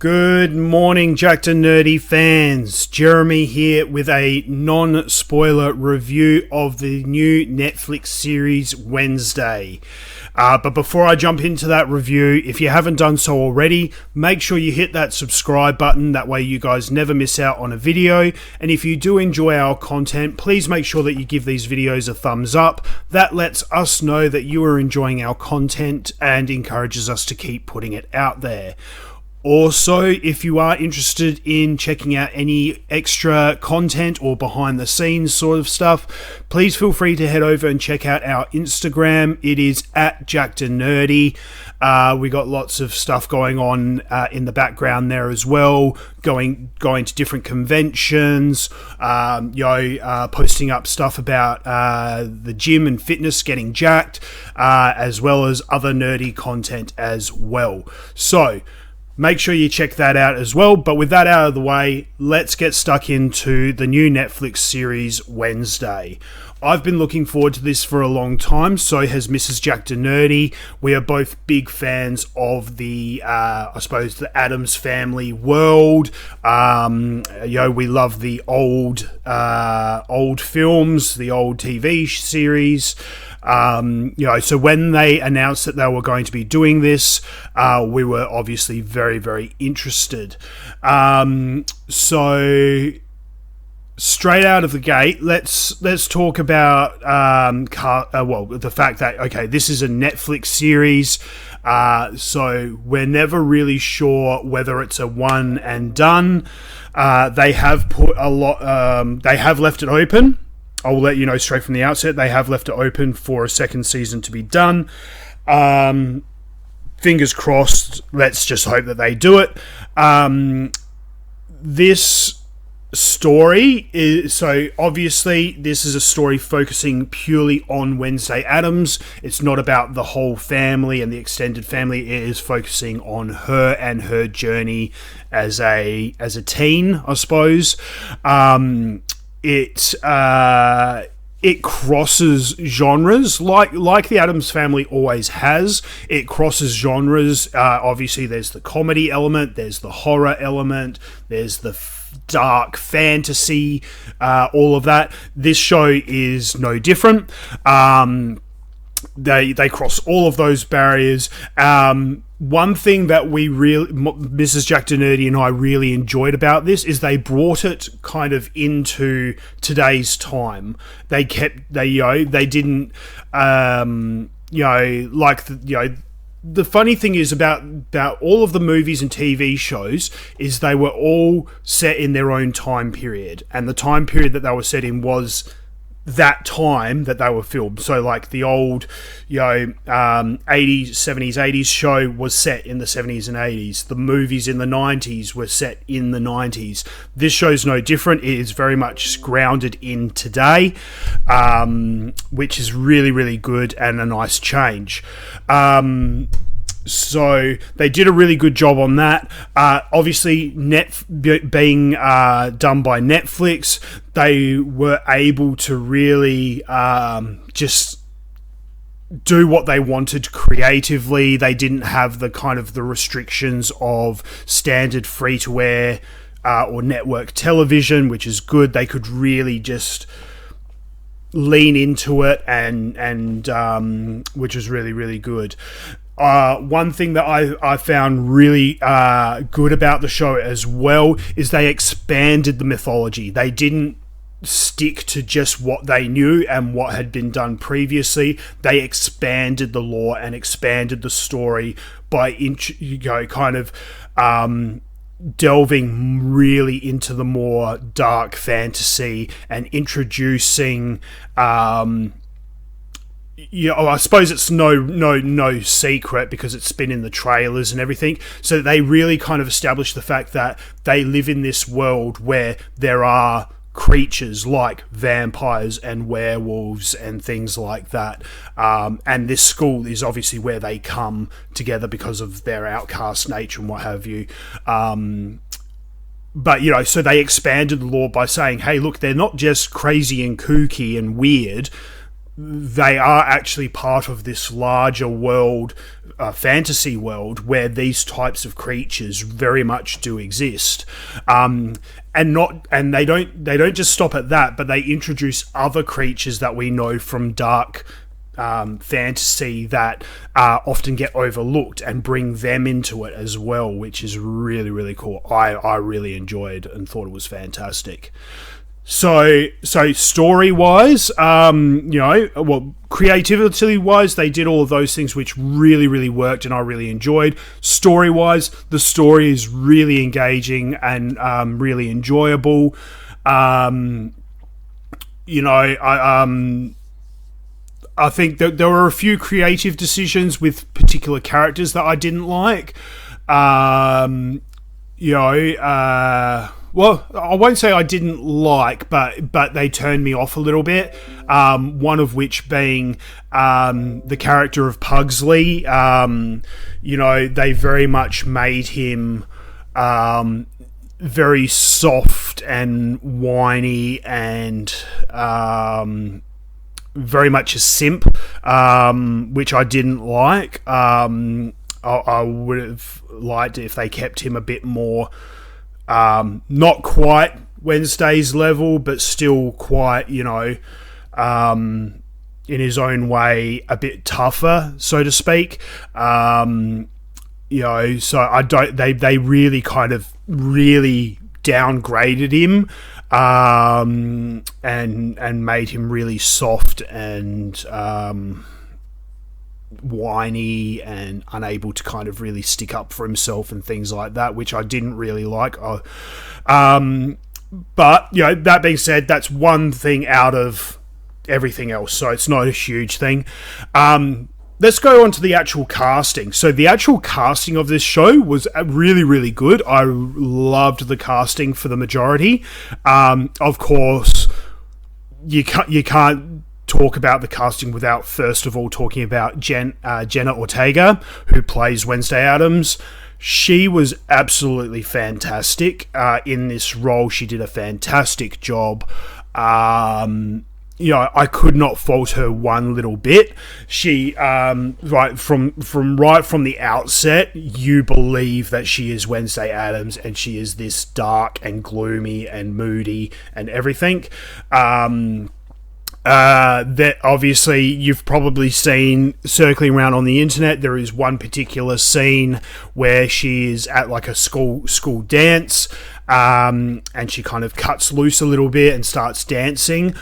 Good morning, Jackednnerdy fans. Jeremy here with a non-spoiler review of the new Netflix series Wednesday. But before I jump into that review, if you haven't done so already, make sure you hit that subscribe button. That way you guys never miss out on a video. And if you do enjoy our content, please make sure that you give these videos a thumbs up. That lets us know that you are enjoying our content and encourages us to keep putting it out there. Also, if you are interested in checking out any extra content or behind the scenes sort of stuff, please feel free to head over and check out our Instagram. It is at Jackednnerdy. We got lots of stuff going on in the background there as well, going to different conventions, posting up stuff about the gym and fitness, getting jacked, as well as other nerdy content as well. So make sure you check that out as well. But with that out of the way, let's get stuck into the new Netflix series Wednesday. I've been looking forward to this for a long time, so has Mrs. Jackednnerdy. We are both big fans of the Addams Family world. We love the old films, the old TV series. So when they announced that they were going to be doing this, we were obviously very, very interested. So straight out of the gate, let's talk about the fact that this is a Netflix series. So we're never really sure whether it's a one and done. They have put a lot. They have left it open. I will let you know straight from the outset, they have left it open for a second season to be done. Fingers crossed, let's just hope that they do it. This story is, so obviously this is a story focusing purely on Wednesday Addams. It's not about the whole family and the extended family. It is focusing on her and her journey as a teen, I suppose. It crosses genres like the Addams Family always has. It crosses genres. Obviously, there's the comedy element, there's the horror element, there's the dark fantasy, all of that. This show is no different. They cross all of those barriers. One thing that Mrs. Jackednnerdy and I really enjoyed about this is they brought it kind of into today's time. They didn't, the funny thing is about all of the movies and TV shows is they were all set in their own time period, and the time period that they were set in was that time that they were filmed. So like the old 80s, 70s, 80s show was set in the 70s and 80s. The movies in the 90s were set in the 90s. This show's no different. It is very much grounded in today, which is really, really good and a nice change. So they did a really good job on that. Obviously, being done by Netflix, they were able to really just do what they wanted creatively. They didn't have the kind of the restrictions of standard free-to-air or network television, which is good. They could really just lean into it, and which was really, really good. One thing that I found really good about the show as well is they expanded the mythology. They didn't stick to just what they knew and what had been done previously. They expanded the lore and expanded the story by delving really into the more dark fantasy and introducing I suppose it's no secret because it's been in the trailers and everything. So they really kind of established the fact that they live in this world where there are creatures like vampires and werewolves and things like that. And this school is obviously where they come together because of their outcast nature and what have you. But, so they expanded the lore by saying, hey, look, they're not just crazy and kooky and weird. They are actually part of this larger world fantasy world where these types of creatures very much do exist, and they don't just stop at that, but they introduce other creatures that we know from dark fantasy that often get overlooked and bring them into it as well, which is really, really cool. I really enjoyed and thought it was fantastic. So story-wise, creativity-wise, they did all of those things which really, really worked and I really enjoyed. Story-wise, the story is really engaging and really enjoyable. I think that there were a few creative decisions with particular characters that I didn't like. Well, I won't say I didn't like, but they turned me off a little bit. One of which being the character of Pugsley. They very much made him very soft and whiny and very much a simp, which I didn't like. I would have liked it if they kept him a bit more, not quite Wednesday's level, but still quite, in his own way, a bit tougher, so to speak. So I don't. They really kind of really downgraded him. And made him really soft and whiny and unable to kind of really stick up for himself and things like that, which I didn't really like. But that being said, that's one thing out of everything else, so it's not a huge thing. Let's go on to the actual casting. So the actual casting of this show was really, really good. I loved the casting for the majority. Of course, you can't talk about the casting without first of all talking about Jenna Ortega, who plays Wednesday Addams. She was absolutely fantastic in this role. She did a fantastic job. I could not fault her one little bit. She, right from the outset, you believe that she is Wednesday Addams and she is this dark and gloomy and moody and everything. That obviously you've probably seen circling around on the internet. There is one particular scene where she is at like a school dance, and she kind of cuts loose a little bit and starts dancing.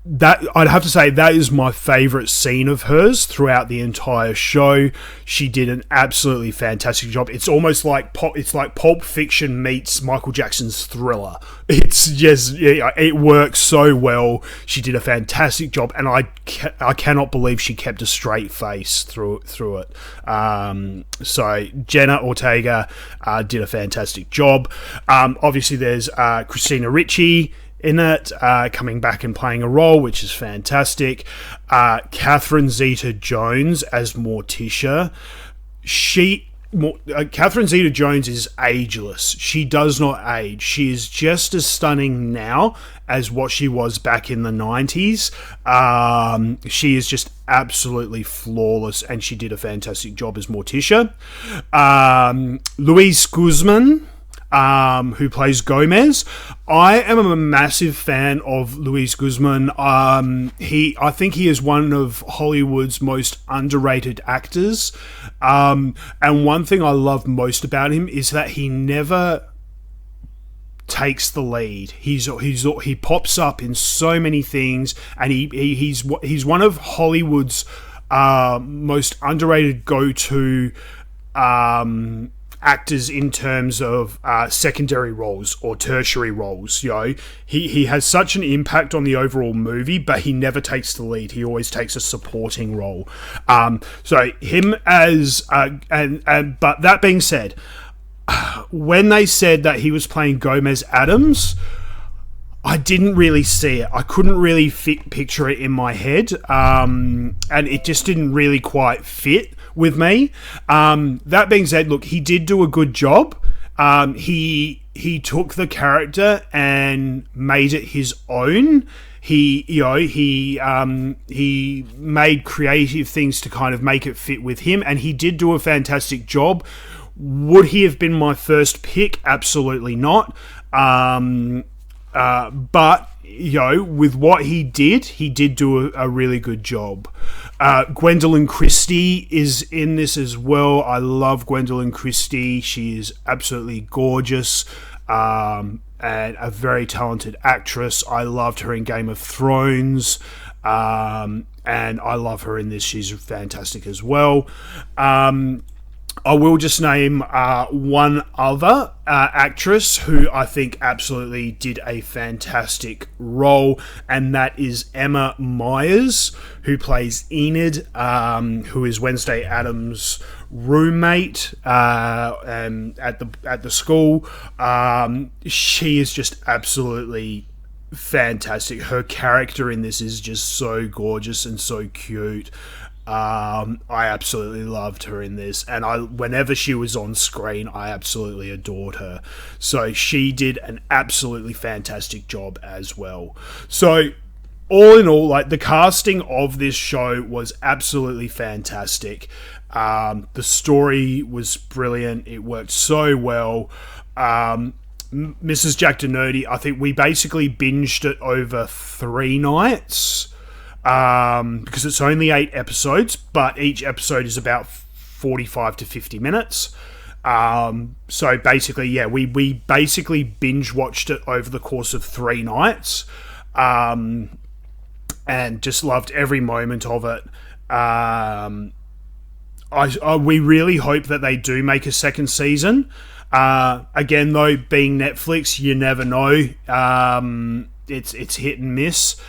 That I'd have to say that is my favourite scene of hers throughout the entire show. She did an absolutely fantastic job. It's almost like Pulp Fiction meets Michael Jackson's Thriller. It's just it works so well. She did a fantastic job, and I cannot believe she kept a straight face through it. So Jenna Ortega did a fantastic job. Obviously, there's Christina Ricci in it, coming back and playing a role, which is fantastic. Catherine Zeta-Jones as Morticia. Catherine Zeta-Jones is ageless. She does not age. She is just as stunning now as what she was back in the 90s. She is just absolutely flawless, and she did a fantastic job as Morticia. Luis Guzmán, who plays Gomez. I am a massive fan of Luis Guzmán. I think he is one of Hollywood's most underrated actors. And one thing I love most about him is that he never takes the lead. He pops up in so many things, and he's one of Hollywood's most underrated go-to actors in terms of secondary roles or tertiary roles. He has such an impact on the overall movie, but he never takes the lead. He always takes a supporting role. So him as but that being said, when they said that he was playing Gomez Addams, I didn't really see it. I couldn't really picture it in my head, and it just didn't really quite fit with me. That being said, look, he did do a good job. he took the character and made it his own. He made creative things to kind of make it fit with him, and he did do a fantastic job. Would he have been my first pick? Absolutely not. But with what he did do a really good job. Gwendoline Christie is in this as well. I love Gwendoline Christie. She is absolutely gorgeous. And a very talented actress. I loved her in Game of Thrones, and I love her in this. She's fantastic as well. I will just name one other actress who I think absolutely did a fantastic role, and that is Emma Myers, who plays Enid, who is Wednesday Addams' roommate at the school. She is just absolutely fantastic. Her character in this is just so gorgeous and so cute. I absolutely loved her in this, and whenever she was on screen, I absolutely adored her. So she did an absolutely fantastic job as well. So all in all, like, the casting of this show was absolutely fantastic. The story was brilliant. It worked so well. Mrs. Jackednnerdy, I think we basically binged it over 3 nights. Because it's only 8 episodes, but each episode is about 45 to 50 minutes. So basically, we basically binge watched it over the course of 3 nights, and just loved every moment of it. We really hope that they do make a second season. Again, though, being Netflix, you never know. It's hit and miss.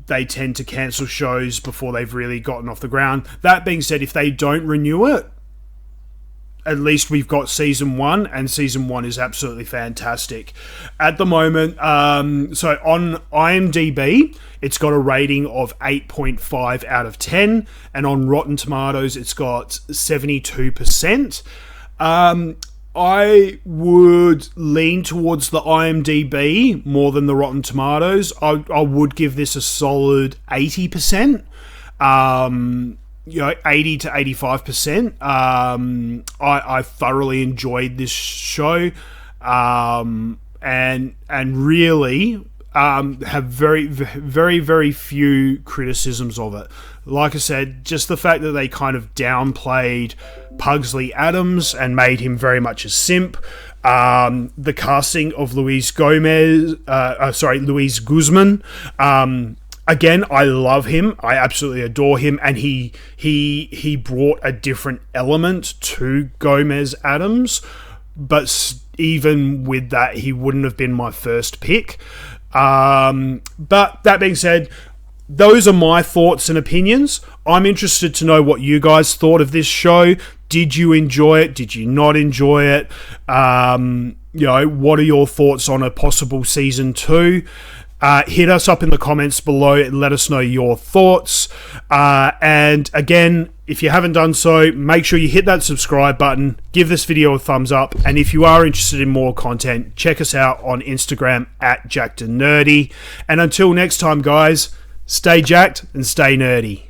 They tend to cancel shows before they've really gotten off the ground. That being said, if they don't renew it, at least we've got season 1, and season 1 is absolutely fantastic. At the moment, so on IMDB, it's got a rating of 8.5 out of 10, and on Rotten Tomatoes, it's got 72%. I would lean towards the IMDb more than the Rotten Tomatoes. I would give this a solid 80%, 80 to 85%. I thoroughly enjoyed this show, and really have very, very, very few criticisms of it. Like I said, just the fact that they kind of downplayed Pugsley Addams and made him very much a simp. The casting of Luis Guzmán. Again, I love him. I absolutely adore him, and he brought a different element to Gomez Addams. But even with that, he wouldn't have been my first pick. But that being said, those are my thoughts and opinions. I'm interested to know what you guys thought of this show. Did you enjoy it? Did you not enjoy it? What are your thoughts on a possible season 2? Hit us up in the comments below and let us know your thoughts. And again, if you haven't done so, make sure you hit that subscribe button, give this video a thumbs up, and if you are interested in more content, check us out on Instagram @Jackednnerdy. And until next time, guys, stay jacked and stay nerdy.